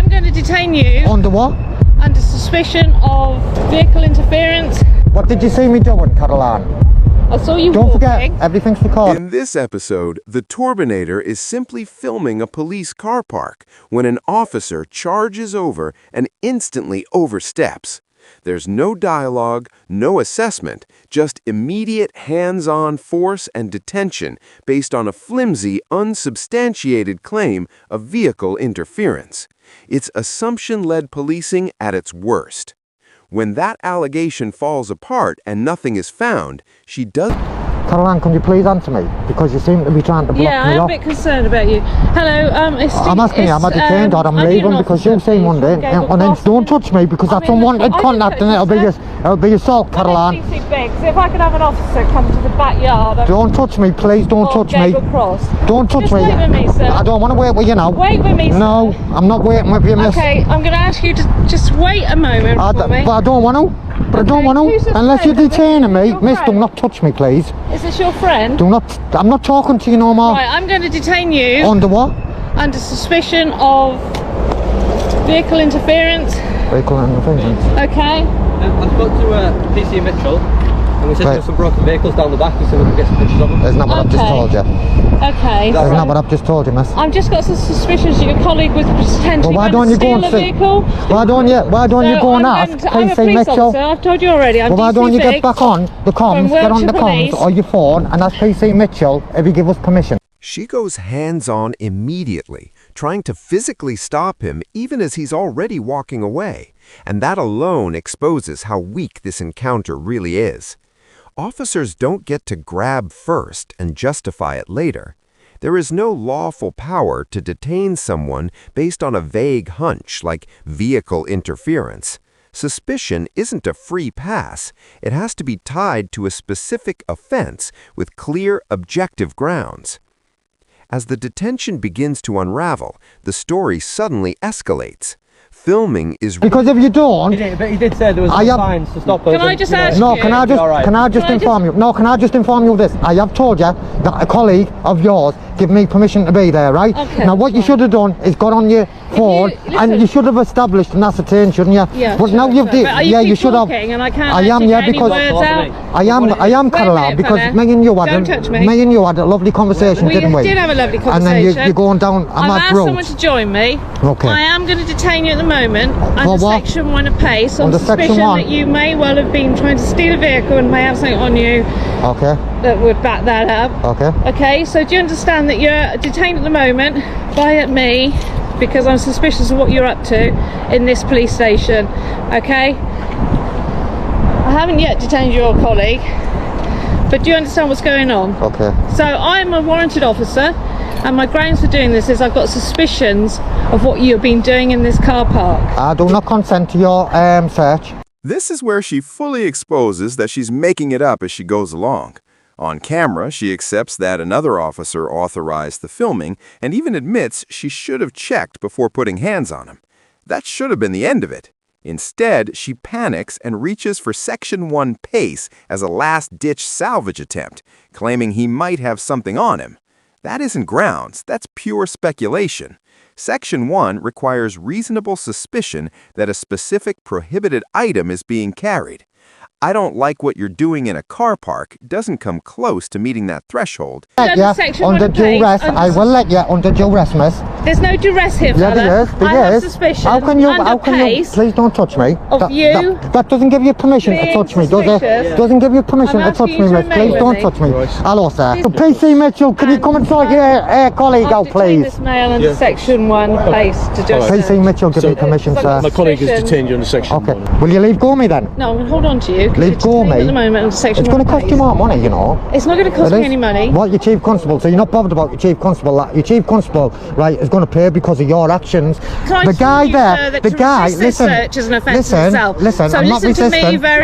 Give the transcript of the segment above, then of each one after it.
I'm going to detain you. Under what? Under suspicion of vehicle interference. What did you see me doing, Caroline? I saw you Don't walking. forget, everything's recorded. In this episode, the Turbinator is simply filming a police car park when an officer charges over and instantly oversteps. There's no dialogue, no assessment, just immediate hands-on force and detention based on a flimsy, unsubstantiated claim of vehicle interference. It's assumption-led policing at its worst. When that allegation falls apart and nothing is found, she does... Caroline, can you please answer me? Because you seem to be trying to block me off. Yeah, I'm a bit concerned about you. Hello, it's Steve. I'm asking you, am I detained or I'm leaving because you seem one day. And then don't touch me because that's unwanted contact and it'll be assault, Caroline. If I could have an officer come to the backyard... Don't touch me, please, don't touch me. Don't touch me. Just wait with me, sir. I don't want to wait with you now. Wait with me, sir. No, I'm not waiting with you, miss. Okay, I'm going to ask you to just wait a moment for me. But I don't want to. But I don't want to. Unless you're detaining me. Miss, do not touch me, please. Is this your friend? Do not. I'm not talking to you no more. Right, I'm going to detain you. Under what? Under suspicion of vehicle interference. Vehicle interference. Okay. I spoke to PC Mitchell, and we said there's some broken vehicles down the back. We said we could get some pictures of them. Isn't that what I've just told you? Okay. Isn't that what I've just told you, miss? I've just got some suspicions that your colleague was potentially Well, why going don't to you go steal and a see? vehicle. Why don't you go and ask I'm a PC police Mitchell? officer. I've told you already. I'm Well, why don't you DC6 get back on the comms, get on the comms or your phone and ask PC Mitchell if he give us permission? She goes hands-on immediately, trying to physically stop him even as he's already walking away. And that alone exposes how weak this encounter really is. Officers don't get to grab first and justify it later. There is no lawful power to detain someone based on a vague hunch like vehicle interference. Suspicion isn't a free pass. It has to be tied to a specific offense with clear, objective grounds. As the detention begins to unravel, the story suddenly escalates. Filming is... Because if you don't... But he did say there was no signs to stop us. Can I just ask you? No, can I just inform you? No, can I just inform you of this? I have told you that a colleague of yours gave me permission to be there, right? Okay, now what you should have done is got on your phone and you should have established an ascertain, shouldn't you? Yeah, but now you've you should have. And I can't I am, yeah, because I am Caroline, because me and you had a lovely conversation, didn't we? We did have a lovely conversation. And then you're going down a mad I've asked road. someone to join me. Okay. I am going to detain you at the moment under Section 1 of PACE on suspicion that you may well have been trying to steal a vehicle and may have something on you. Okay. That would back that up. Okay. Okay, so do you understand that you're detained at the moment by me because I'm suspicious of what you're up to in this police station, okay? I haven't yet detained your colleague, but do you understand what's going on? Okay. So I'm a warranted officer, and my grounds for doing this is I've got suspicions of what you've been doing in this car park. I do not consent to your search. This is where she fully exposes that she's making it up as she goes along. On camera, she accepts that another officer authorized the filming and even admits she should have checked before putting hands on him. That should have been the end of it. Instead, she panics and reaches for Section 1 PACE as a last-ditch salvage attempt, claiming he might have something on him. That isn't grounds, that's pure speculation. Section 1 requires reasonable suspicion that a specific prohibited item is being carried. I don't like what you're doing in a car park doesn't come close to meeting that threshold. Under duress, I will let you under duress, miss. There's no duress here, fella. Yeah, there is. Suspicion How can you, please don't touch me. That doesn't give you permission to touch me, does it? Doesn't give you permission to touch me, miss. Please don't touch me. Hello, sir. So, PC Mitchell, can you come and sort your colleague out, please? This male under Section 1 PACE to do PC Mitchell, give me permission, sir. My colleague is detained you under Section 1. Okay. Will you leave go me then? No, I'm going to hold on to you. Leave go me. At the moment under Section 1 It's going to cost you more money, you know. It's not going to cost me any money. What, your chief constable? So you're not bothered about your chief constable? Your chief constable, right, is going to pay because of your actions. The guy there, the guy, listen, I'm not resisting.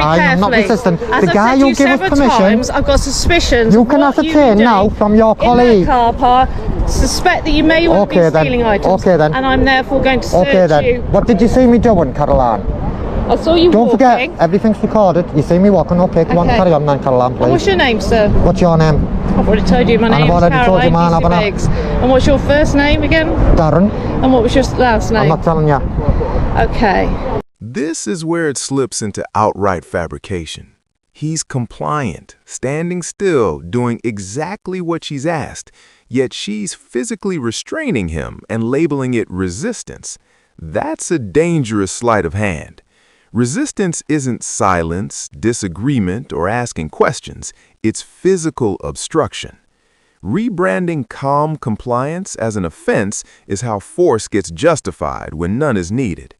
I'm not resisting. The guy who gave us permission, I've got suspicions. You can ascertain now from your colleague. In that car park, suspect that you may well be stealing items. Okay then. And I'm therefore going to search you. What did you see me doing, Caroline? I saw you Don't walking. forget, everything's recorded. You see me walking, okay, come on, carry on then, Caroline, please. And what's your name, sir? What's your name? I've already told you, my name is Caroline Biggs. And what's your first name again? Darren. And what was your last name? I'm not telling you. Okay. This is where it slips into outright fabrication. He's compliant, standing still, doing exactly what she's asked, yet she's physically restraining him and labeling it resistance. That's a dangerous sleight of hand. Resistance isn't silence, disagreement, or asking questions. It's physical obstruction. Rebranding calm compliance as an offense is how force gets justified when none is needed.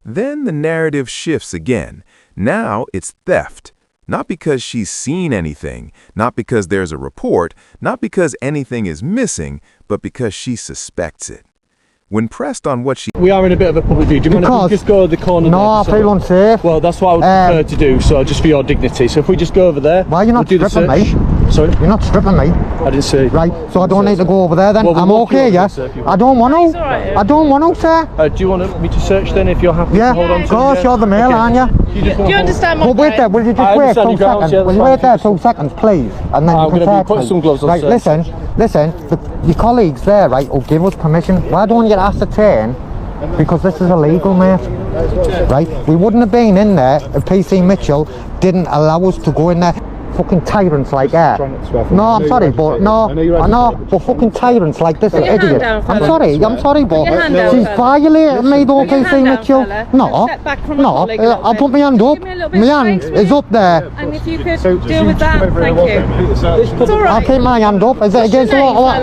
Then the narrative shifts again. Now it's theft. Not because she's seen anything, not because there's a report, not because anything is missing, but because she suspects it. When pressed on what she... We are in a bit of a public view. Do you mind if we just go to the corner? No, I feel unsafe. Well, that's what I would prefer to do, so just for your dignity. So if we just go over there... Why are you not stripping me? Sorry? You're not stripping me. I didn't see. Right, so I don't need to go over there then. Well, I'm okay, yeah? I don't want to. I don't want to, sir. Do you want me to search then if you're happy to hold on to of course, you're the male, aren't you? Do you understand my Well, wait there, will you just wait 2 seconds? Will you wait there 2 seconds, please? And then I'm you can put some gloves on. Right, listen, your colleagues there, right, will give us permission. Why don't you ascertain? Because this is illegal, mate. Right? We wouldn't have been in there if PC Mitchell didn't allow us to go in there. Fucking tyrants like that. No, I'm sorry, but but fucking tyrants like this, idiot. I'm sorry, but she's violated me, though, PC Mitchell. No, I'll put my hand up. My hand is up there. And if you could deal with that, thank you. It's all right. I'll keep my hand up. Is it against the law?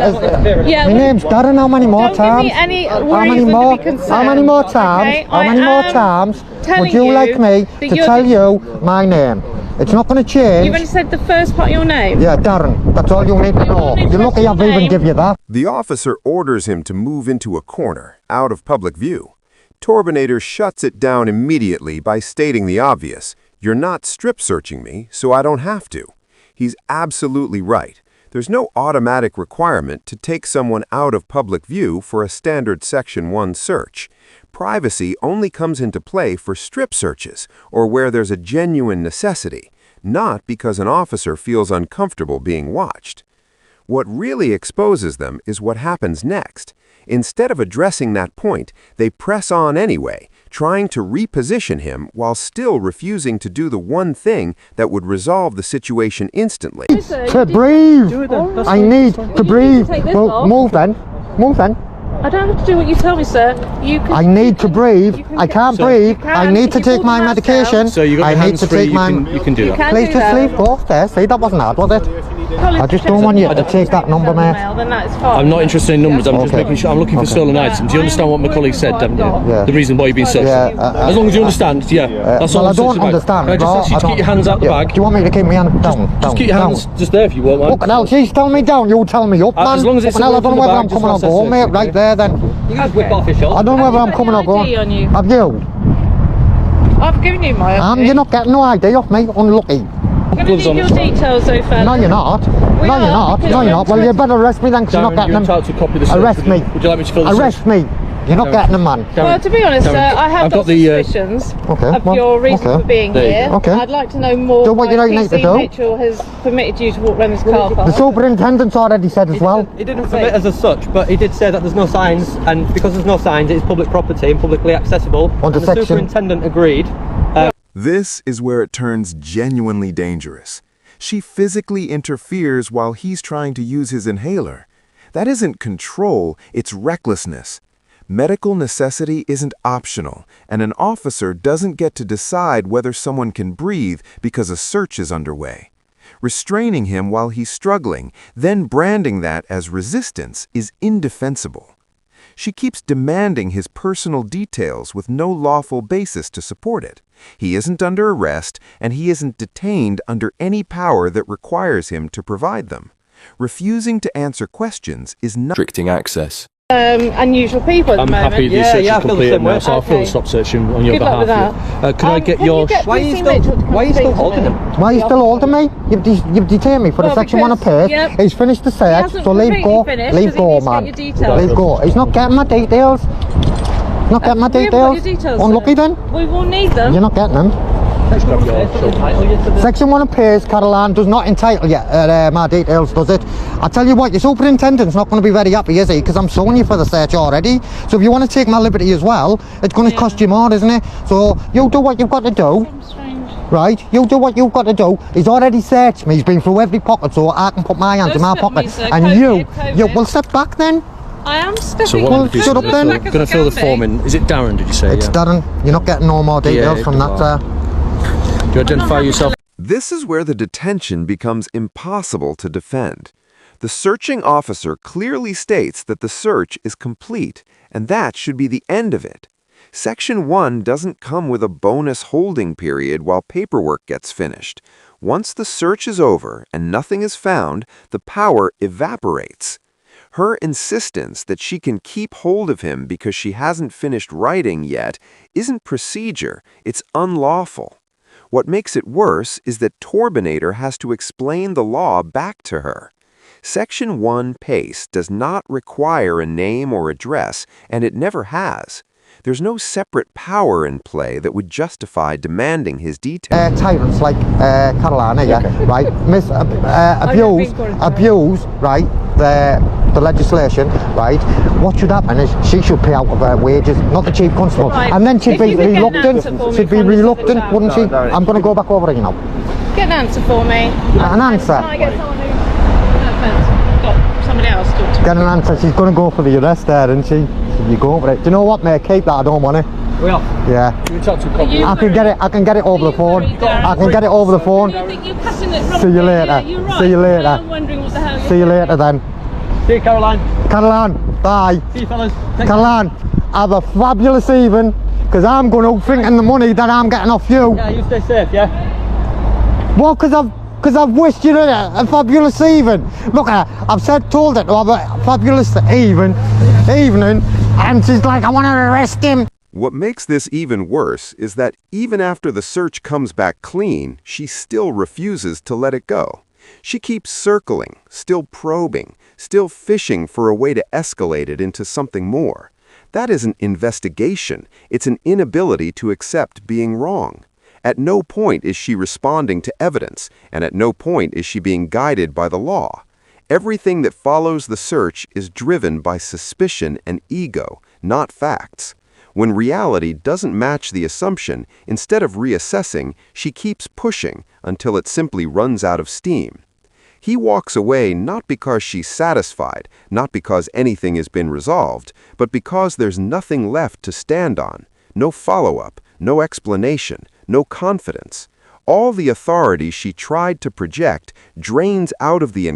Yeah, my name's Darren. How many more times? How many more times would you like me to tell you my name? It's not going to change. You've only said the first part of your name? Yeah, Darren. That's all you need to know. You're lucky I've even give you that. The officer orders him to move into a corner, out of public view. Torbinator shuts it down immediately by stating the obvious. You're not strip searching me, so I don't have to. He's absolutely right. There's no automatic requirement to take someone out of public view for a standard Section 1 search. Privacy only comes into play for strip searches or where there's a genuine necessity, not because an officer feels uncomfortable being watched. What really exposes them is what happens next. Instead of addressing that point, they press on anyway, trying to reposition him while still refusing to do the one thing that would resolve the situation instantly. To breathe! I need to breathe. Well, move then. Move then. I don't have to do what you tell me, sir. I need to breathe. I can't breathe. I need to take my medication. So you got your hands free, you can do that. Please just leave. Go off there. See, that wasn't hard, was it? I just don't want you to take that number, mate. I'm not interested in numbers. I'm just making sure. I'm looking for stolen items. Do you understand what my colleague said, haven't you? Yeah. The reason why you've been searched. As long as you understand, that's all. Well, I don't understand. I just ask you to keep your hands out the bag. Do you want me to keep my hand down? Just keep your hands just there if you want, man. Fucking hell, she's telling me down. You tell me up, man. As long as it's I don't know whether I'm coming or going, mate. Right there, then. You can just whip off your shoulder. I don't know whether I'm coming or going. Have you? I've given you my ID. You're not getting no ID off me. Unlucky. I'm going to need your details, though, fella. No, you're not. No, you're not. No, you're not. Well, you better arrest me then, because you're not getting them. Arrest me. Would you like me to fill this? Arrest me. You're not getting them, man. Well, to be honest, sir, I have got suspicions of your reason for being here. Okay. I'd like to know more. Do what you need to do. Mitchell has permitted you to walk around this car park. The superintendent's already said as well. He didn't permit us as such, but he did say that there's no signs, and because there's no signs, it's public property and publicly accessible. Under the superintendent agreed. This is where it turns genuinely dangerous. She physically interferes while he's trying to use his inhaler. That isn't control, it's recklessness. Medical necessity isn't optional, and an officer doesn't get to decide whether someone can breathe because a search is underway. Restraining him while he's struggling, then branding that as resistance, is indefensible. She keeps demanding his personal details with no lawful basis to support it. He isn't under arrest, and he isn't detained under any power that requires him to provide them. Refusing to answer questions is not restricting access. Unusual people at the moment. I'm happy the search is complete now, so I'll fill the stop searching on your behalf. Can I get your... Why are you still holding him? Why are you still holding me? You've detained me for the Section 1 appearance. He's finished the search, so leave go. Leave go, man. Leave go. He's not getting my details. Not getting my We haven't got your details? details, Unlucky sir. then? We will need them. You're not getting them. Section 1 appears Caroline does not entitle you my details, does it? I tell you what, your superintendent's not going to be very happy, is he? Because I'm suing you for the search already. So if you want to take my liberty as well, it's going to cost you more, isn't it? So you do what you've got to do. Strange. Right, you do what you've got to do. He's already searched me. He's been through every pocket, so I can put my hands in my Don't stop pocket. me, sir. And COVID. you will step back then. I am stepping. So what Well, I'm shut up then. going to fill the form in. Is it Darren, did you say? It's yeah. Darren. You're not getting no more details Yeah, from that. Do you identify yourself? This is where the detention becomes impossible to defend. The searching officer clearly states that the search is complete, and that should be the end of it. Section 1 doesn't come with a bonus holding period while paperwork gets finished. Once the search is over and nothing is found, the power evaporates. Her insistence that she can keep hold of him because she hasn't finished writing yet isn't procedure, it's unlawful. What makes it worse is that Torbinator has to explain the law back to her. Section 1 PACE does not require a name or address, and it never has. There's no separate power in play that would justify demanding his details. Tyrants like Carolina, right? Abuse, right? The legislation, right? What should happen is she should pay out of her wages, not the chief constable, Right. and then she'd If be you could get an reluctant. answer for me She'd be from this other reluctant, chap. wouldn't she? I'm going to go back over it, you know. Get an answer for me. An answer. Can I get someone who? No offense. Got somebody else to talk to. Get an answer. She's going to go for the arrest there, isn't she? You go for it. Do you know what, mate? Keep that. I don't want it. We are. Yeah. You talk to a You I can get it. I can get it over the phone. I can get it over the phone. You think you're cutting it wrong? See you later. Yeah, you're right. See you later. I'm wondering what the hell you're See you later then. See you, Caroline. Caroline, bye. See you, fellas. Take Caroline, have a fabulous evening, because I'm going to thinking the money that I'm getting off you. Yeah, you stay safe, yeah? Well, because I've wished you a fabulous evening. Look, I've told her to have a fabulous evening, and she's like, I want to arrest him. What makes this even worse is that even after the search comes back clean, she still refuses to let it go. She keeps circling, still probing, still fishing for a way to escalate it into something more. That isn't investigation, it's an inability to accept being wrong. At no point is she responding to evidence, and at no point is she being guided by the law. Everything that follows the search is driven by suspicion and ego, not facts. When reality doesn't match the assumption, instead of reassessing, she keeps pushing until it simply runs out of steam. He walks away not because she's satisfied, not because anything has been resolved, but because there's nothing left to stand on. No follow-up, no explanation, no confidence. All the authority she tried to project drains out of the